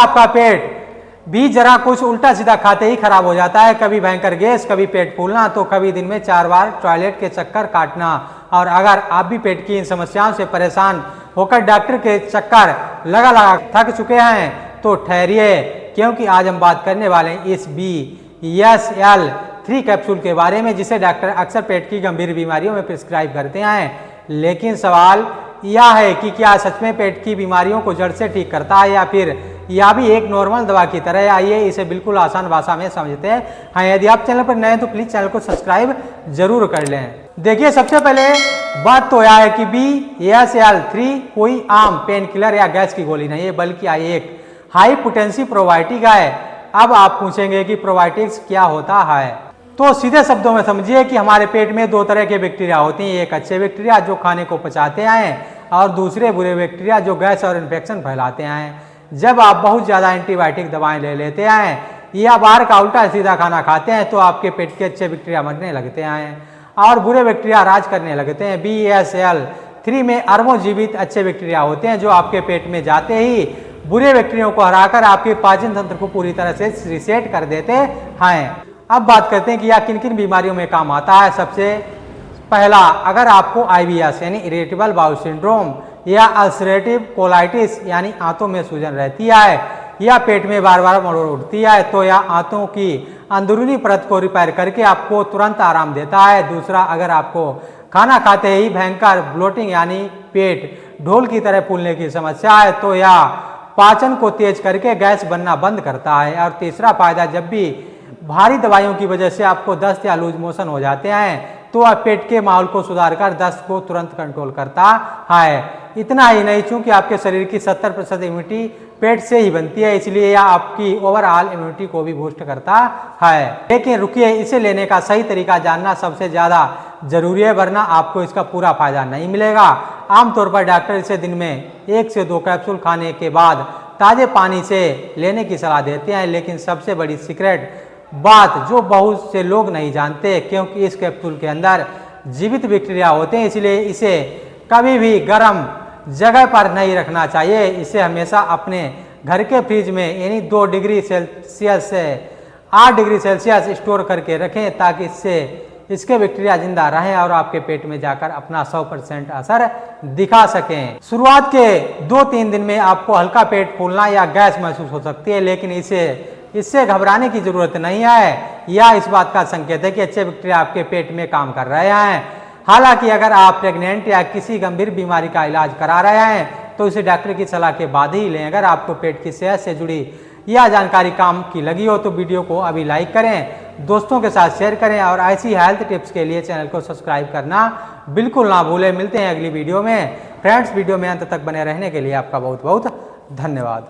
आपका पेट भी जरा कुछ उल्टा सीधा खाते ही खराब हो जाता है, कभी भयंकर गैस, कभी पेट फूलना, तो कभी दिन में 4 बार टॉयलेट के चक्कर काटना। और अगर आप भी पेट की इन समस्याओं से परेशान होकर डॉक्टर के चक्कर लगा लगा थक चुके हैं तो ठहरिए, क्योंकि आज हम बात करने वाले हैं इस BSL-3 कैप्सूल के बारे में, जिसे डॉक्टर अक्सर पेट की गंभीर बीमारियों में प्रिस्क्राइब करते हैं। लेकिन सवाल यह है कि क्या सच में पेट की बीमारियों को जड़ से ठीक करता है या फिर यह भी एक नॉर्मल दवा की तरह है। आइए इसे बिल्कुल आसान भाषा में समझते हैं। हाँ, यदि आप चैनल पर नए हैं तो प्लीज चैनल को सब्सक्राइब जरूर कर लें। देखिए, सबसे पहले बात तो यह है कि BSL-3 कोई आम पेन किलर या गैस की गोली नहीं है, बल्कि एक हाई पोटेंसी प्रोबायोटिक है। अब आप पूछेंगे कि प्रोबायोटिक्स क्या होता है, तो सीधे शब्दों में समझिए कि हमारे पेट में 2 तरह के बैक्टीरिया होते हैं। एक अच्छे बैक्टीरिया जो खाने को पचाते हैं, और दूसरे बुरे बैक्टीरिया जो गैस और इन्फेक्शन फैलाते हैं। जब आप बहुत ज़्यादा एंटीबायोटिक दवाएं ले लेते हैं या बाहर का उल्टा सीधा खाना खाते हैं तो आपके पेट के अच्छे बैक्टीरिया मरने लगते हैं और बुरे बैक्टीरिया राज करने लगते हैं। BSL-3 में अरबों जीवित अच्छे बैक्टीरिया होते हैं जो आपके पेट में जाते ही बुरे बैक्टीरिया को हराकर आपके पाचन तंत्र को पूरी तरह से रिसेट कर देते हैं। अब बात करते हैं कि यह किन किन बीमारियों में काम आता है। सबसे पहला, अगर आपको IBS यानी इरिटेबल बाउल सिंड्रोम या अल्सरेटिव कोलाइटिस यानी आंतों में सूजन रहती है या पेट में बार बार मरोड़ उठती है, तो यह आंतों की अंदरूनी परत को रिपेयर करके आपको तुरंत आराम देता है। दूसरा, अगर आपको खाना खाते ही भयंकर ब्लोटिंग यानी पेट ढोल की तरह फूलने की समस्या है, तो यह पाचन को तेज करके गैस बनना बंद करता है। और तीसरा फायदा, जब भी भारी दवाइयों की वजह से आपको दस्त या लूज मोशन हो जाते हैं तो आप पेट के माहौल को सुधारकर दस्त को तुरंत कंट्रोल करता है। इतना ही नहीं, चूंकि आपके शरीर की 70% इम्यूनिटी पेट से ही बनती है, इसलिए यह आपकी ओवरऑल इम्यूनिटी को भी बूस्ट करता है। लेकिन रुकिए, इसे लेने का सही तरीका जानना सबसे ज़्यादा जरूरी है, वरना आपको इसका पूरा फायदा नहीं मिलेगा। आमतौर पर डॉक्टर इसे दिन में 1 से 2 कैप्सूल खाने के बाद ताज़े पानी से लेने की सलाह देते हैं। लेकिन सबसे बड़ी सीक्रेट बात जो बहुत से लोग नहीं जानते, क्योंकि इस कैप्सूल के अंदर जीवित बैक्टीरिया होते हैं, इसलिए इसे कभी भी गर्म जगह पर नहीं रखना चाहिए। इसे हमेशा अपने घर के फ्रिज में यानी 2 डिग्री सेल्सियस से 8 डिग्री सेल्सियस स्टोर करके रखें, ताकि इसके बैक्टीरिया जिंदा रहें और आपके पेट में जाकर अपना 100% असर दिखा सकें। शुरुआत के 2-3 दिन में आपको हल्का पेट फूलना या गैस महसूस हो सकती है, लेकिन इससे घबराने की जरूरत नहीं है। यह इस बात का संकेत है कि अच्छे बैक्टीरिया आपके पेट में काम कर रहे हैं। हालांकि अगर आप प्रेग्नेंट या किसी गंभीर बीमारी का इलाज करा रहे हैं तो इसे डॉक्टर की सलाह के बाद ही लें। अगर आपको पेट की सेहत से जुड़ी यह जानकारी काम की लगी हो तो वीडियो को अभी लाइक करें, दोस्तों के साथ शेयर करें और ऐसी हेल्थ टिप्स के लिए चैनल को सब्सक्राइब करना बिल्कुल ना भूलें। मिलते हैं अगली वीडियो में। फ्रेंड्स, वीडियो में अंत तक बने रहने के लिए आपका बहुत बहुत धन्यवाद।